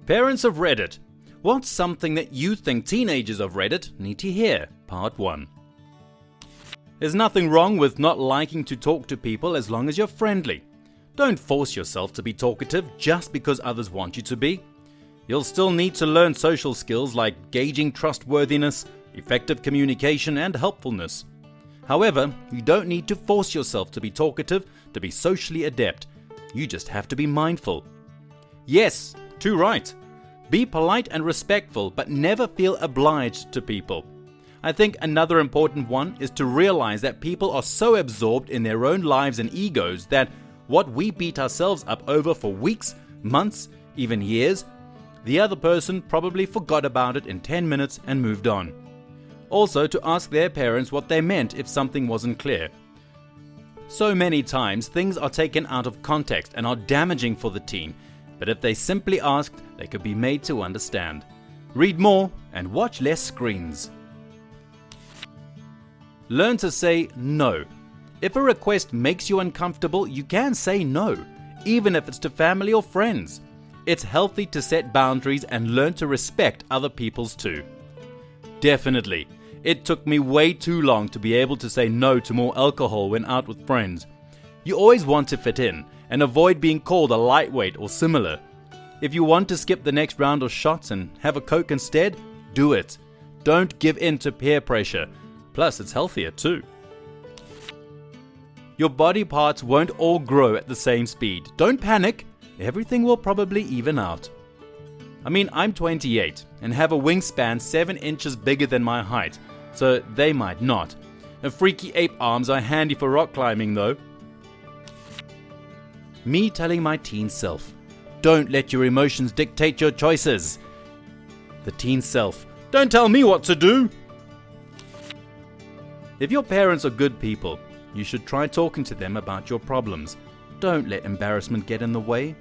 Parents of Reddit. What's something that you think teenagers of Reddit need to hear? Part 1. There's nothing wrong with not liking to talk to people as long as you're friendly. Don't force yourself to be talkative just because others want you to be. You'll still need to learn social skills like gauging trustworthiness, effective communication, and helpfulness. However, you don't need to force yourself to be talkative to be socially adept. You just have to be mindful. Yes, too right. Be polite and respectful, but never feel obliged to people. I think another important one is to realize that people are so absorbed in their own lives and egos that what we beat ourselves up over for weeks, months, even years, the other person probably forgot about it in 10 minutes and moved on. Also, to ask their parents what they meant if something wasn't clear. So many times things are taken out of context and are damaging for the teen, but if they simply asked, they could be made to understand. Read more and watch less screens. Learn to say no. If a request makes you uncomfortable, you can say no, even if it's to family or friends. It's healthy to set boundaries and learn to respect other people's too. Definitely, it took me way too long to be able to say no to more alcohol when out with friends. You always want to fit in and avoid being called a lightweight or similar. If you want to skip the next round of shots and have a Coke instead, do it. Don't give in to peer pressure. Plus, it's healthier too. Your body parts won't all grow at the same speed. Don't panic. Everything will probably even out. I'm 28 and have a wingspan 7 inches bigger than my height, so they might not. Freaky ape arms are handy for rock climbing though. Me telling my teen self, don't let your emotions dictate your choices. The teen self, don't tell me what to do. If your parents are good people, you should try talking to them about your problems. Don't let embarrassment get in the way.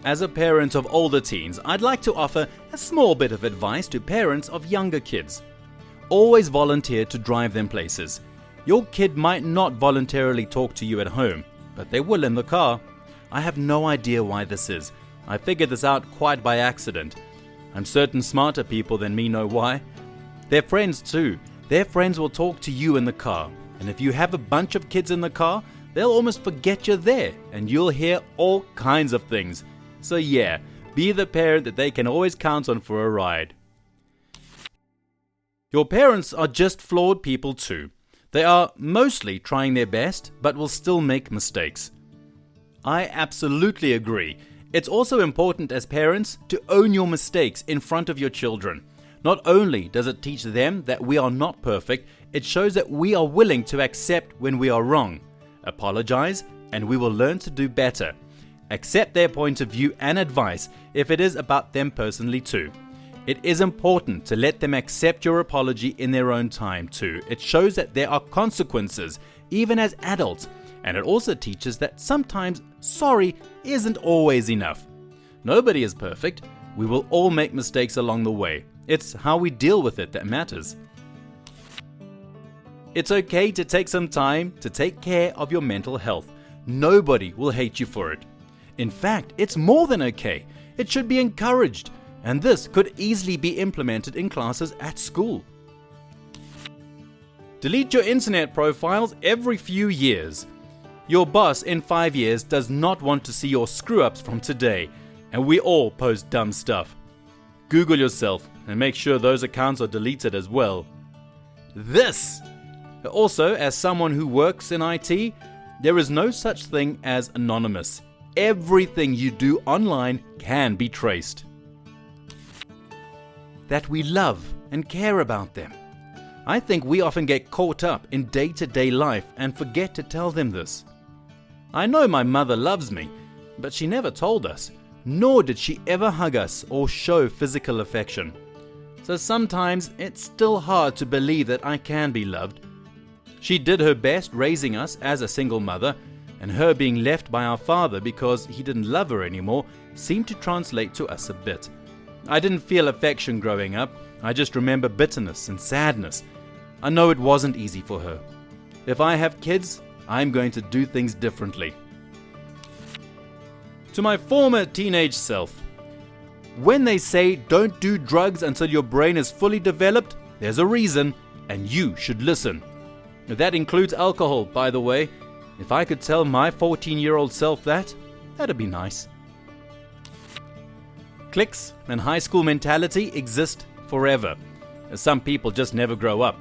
As a parent of older teens, I'd like to offer a small bit of advice to parents of younger kids. Always volunteer to drive them places. Your kid might not voluntarily talk to you at home, but they will in the car. I have no idea why this is. I figured this out quite by accident. I'm certain smarter people than me know why. Their friends too. Their friends will talk to you in the car. And if you have a bunch of kids in the car, they'll almost forget you're there and you'll hear all kinds of things. So yeah, be the parent that they can always count on for a ride. Your parents are just flawed people too. They are mostly trying their best, but will still make mistakes. I absolutely agree. It's also important as parents to own your mistakes in front of your children. Not only does it teach them that we are not perfect, it shows that we are willing to accept when we are wrong, apologize, and we will learn to do better. Accept their point of view and advice if it is about them personally too. It is important to let them accept your apology in their own time too. It shows that there are consequences, even as adults, and it also teaches that sometimes sorry isn't always enough. Nobody is perfect. We will all make mistakes along the way. It's how we deal with it that matters. It's okay to take some time to take care of your mental health. Nobody will hate you for it. In fact, it's more than okay. It should be encouraged, and this could easily be implemented in classes at school. Delete your internet profiles every few years. Your boss in 5 years does not want to see your screw-ups from today, and we all post dumb stuff. Google yourself and make sure those accounts are deleted as well. This! Also, as someone who works in IT, there is no such thing as anonymous. Everything you do online can be traced. That we love and care about them. I think we often get caught up in day-to-day life and forget to tell them this. I know my mother loves me, but she never told us, nor did she ever hug us or show physical affection. So sometimes it's still hard to believe that I can be loved. She did her best raising us as a single mother, and her being left by our father because he didn't love her anymore seemed to translate to us a bit. I didn't feel affection growing up. I just remember bitterness and sadness. I know it wasn't easy for her. If I have kids, I'm going to do things differently. To my former teenage self, When they say don't do drugs until your brain is fully developed, there's a reason, and you should listen. That includes alcohol, by the way. If I could tell my 14-year-old self that, that'd be nice. Cliques and high school mentality exist forever. Some people just never grow up.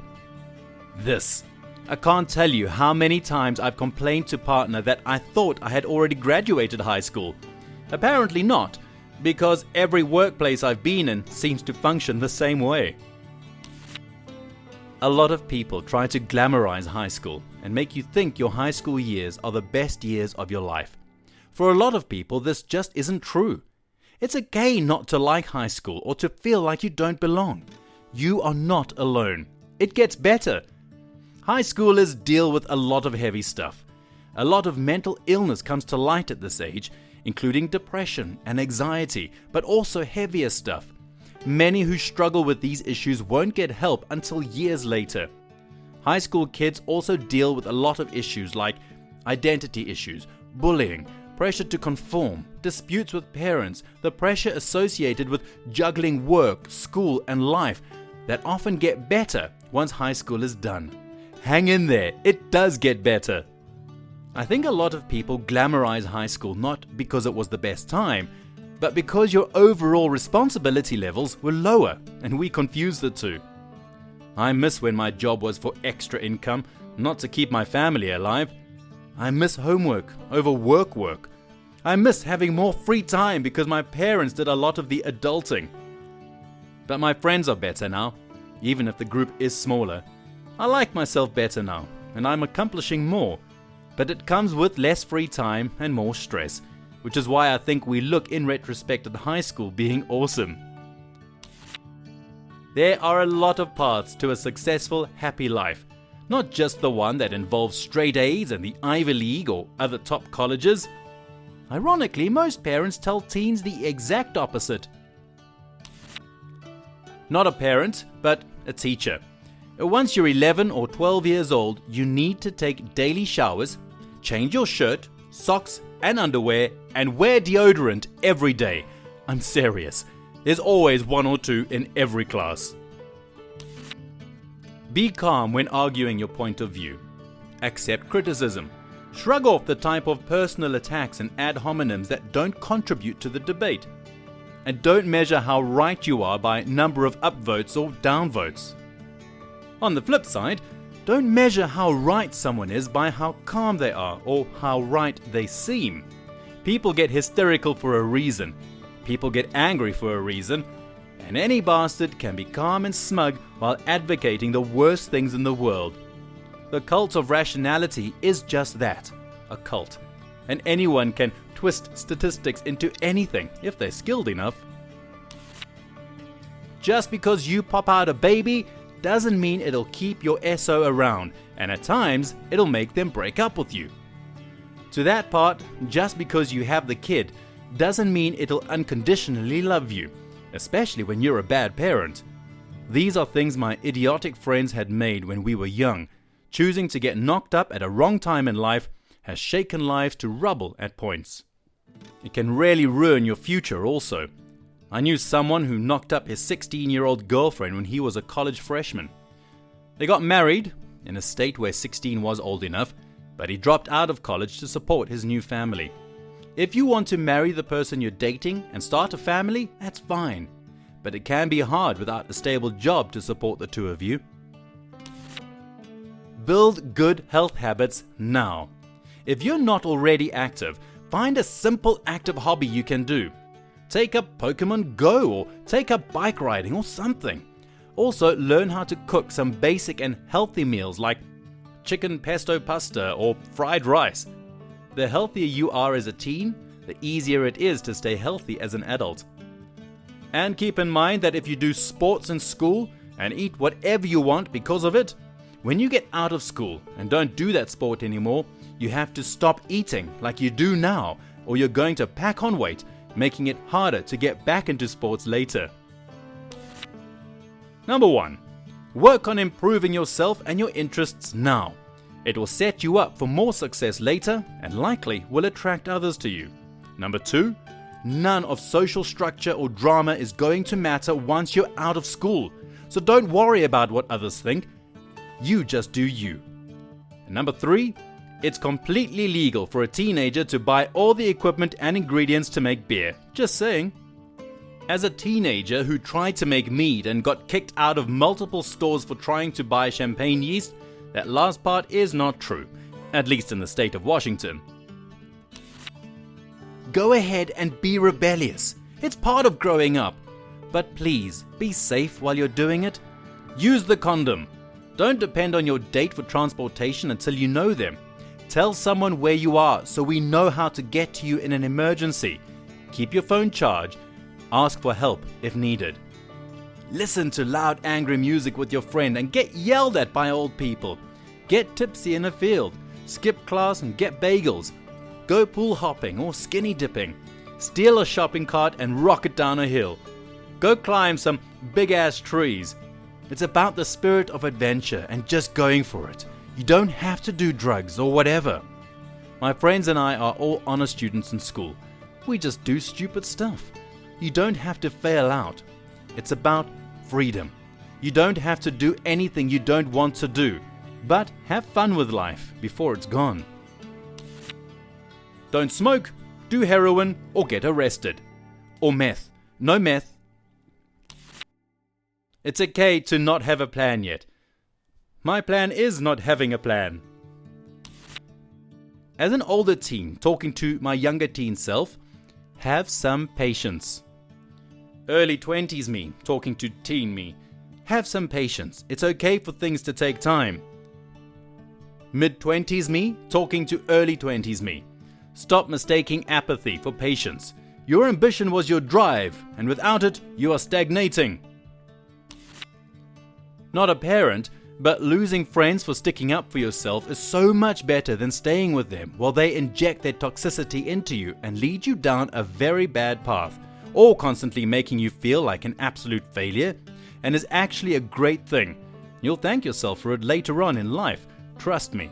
I can't tell you how many times I've complained to partner that I thought I had already graduated high school. Apparently not, because every workplace I've been in seems to function the same way. A lot of people try to glamorize high school and make you think your high school years are the best years of your life. For a lot of people, this just isn't true. It's okay not to like high school or to feel like you don't belong. You are not alone. It gets better. High schoolers deal with a lot of heavy stuff. A lot of mental illness comes to light at this age, including depression and anxiety, but also heavier stuff. Many who struggle with these issues won't get help until years later. High school kids also deal with a lot of issues like identity issues, bullying, pressure to conform, disputes with parents, the pressure associated with juggling work, school, and life that often get better once high school is done. Hang in there, it does get better. I think a lot of people glamorize high school not because it was the best time, but because your overall responsibility levels were lower, and we confuse the two. I miss when my job was for extra income, not to keep my family alive. I miss homework over work. I miss having more free time because my parents did a lot of the adulting. But my friends are better now, even if the group is smaller. I like myself better now, and I'm accomplishing more. But it comes with less free time and more stress, which is why I think we look in retrospect at high school being awesome. There are a lot of paths to a successful, happy life. Not just the one that involves straight A's and the Ivy League or other top colleges. Ironically, most parents tell teens the exact opposite. Not a parent, but a teacher. Once you're 11 or 12 years old, you need to take daily showers, change your shirt, socks, and underwear, and wear deodorant every day. I'm serious. There's always one or two in every class. Be calm when arguing your point of view. Accept criticism. Shrug off the type of personal attacks and ad hominems that don't contribute to the debate. And don't measure how right you are by number of upvotes or downvotes. On the flip side, don't measure how right someone is by how calm they are or how right they seem. People get hysterical for a reason. People get angry for a reason. And any bastard can be calm and smug while advocating the worst things in the world. The cult of rationality is just that, a cult. And anyone can twist statistics into anything if they're skilled enough. Just because you pop out a baby doesn't mean it'll keep your SO around, and at times it'll make them break up with you. To that part, just because you have the kid doesn't mean it'll unconditionally love you, especially when you're a bad parent. These are things my idiotic friends had made when we were young. Choosing to get knocked up at a wrong time in life has shaken lives to rubble at points. It can really ruin your future also. I knew someone who knocked up his 16-year-old girlfriend when he was a college freshman. They got married in a state where 16 was old enough, but he dropped out of college to support his new family. If you want to marry the person you're dating and start a family, that's fine. But it can be hard without a stable job to support the two of you. Build good health habits now. If you're not already active, find a simple active hobby you can do. Take up Pokemon Go or take up bike riding or something. Also, learn how to cook some basic and healthy meals like chicken pesto pasta or fried rice. The healthier you are as a teen, the easier it is to stay healthy as an adult. And keep in mind that if you do sports in school and eat whatever you want because of it, when you get out of school and don't do that sport anymore, you have to stop eating like you do now, or you're going to pack on weight, making it harder to get back into sports later. Number 1. Work on improving yourself and your interests now. It will set you up for more success later and likely will attract others to you. Number 2. None of social structure or drama is going to matter once you're out of school. So don't worry about what others think. You just do you. And number 3, it's completely legal for a teenager to buy all the equipment and ingredients to make beer. Just saying. As a teenager who tried to make mead and got kicked out of multiple stores for trying to buy champagne yeast, that last part is not true, at least in the state of Washington. Go ahead and be rebellious. It's part of growing up. But please, be safe while you're doing it. Use the condom. Don't depend on your date for transportation until you know them. Tell someone where you are so we know how to get to you in an emergency. Keep your phone charged. Ask for help if needed. Listen to loud, angry music with your friend and get yelled at by old people. Get tipsy in a field. Skip class and get bagels. Go pool hopping or skinny dipping. Steal a shopping cart and rock it down a hill. Go climb some big-ass trees. It's about the spirit of adventure and just going for it. You don't have to do drugs or whatever. My friends and I are all honest students in school. We just do stupid stuff. You don't have to fail out. It's about freedom. You don't have to do anything you don't want to do, but have fun with life before it's gone. Don't smoke, do heroin, or get arrested. Or meth. No meth. It's okay to not have a plan yet. My plan is not having a plan. As an older teen talking to my younger teen self, have some patience. Early 20s me talking to teen me, have some patience. It's okay for things to take time. Mid-20s me talking to early 20s me. Stop mistaking apathy for patience. Your ambition was your drive, and without it, you are stagnating. Not a parent, but losing friends for sticking up for yourself is so much better than staying with them while they inject their toxicity into you and lead you down a very bad path, or constantly making you feel like an absolute failure, and is actually a great thing. You'll thank yourself for it later on in life, trust me.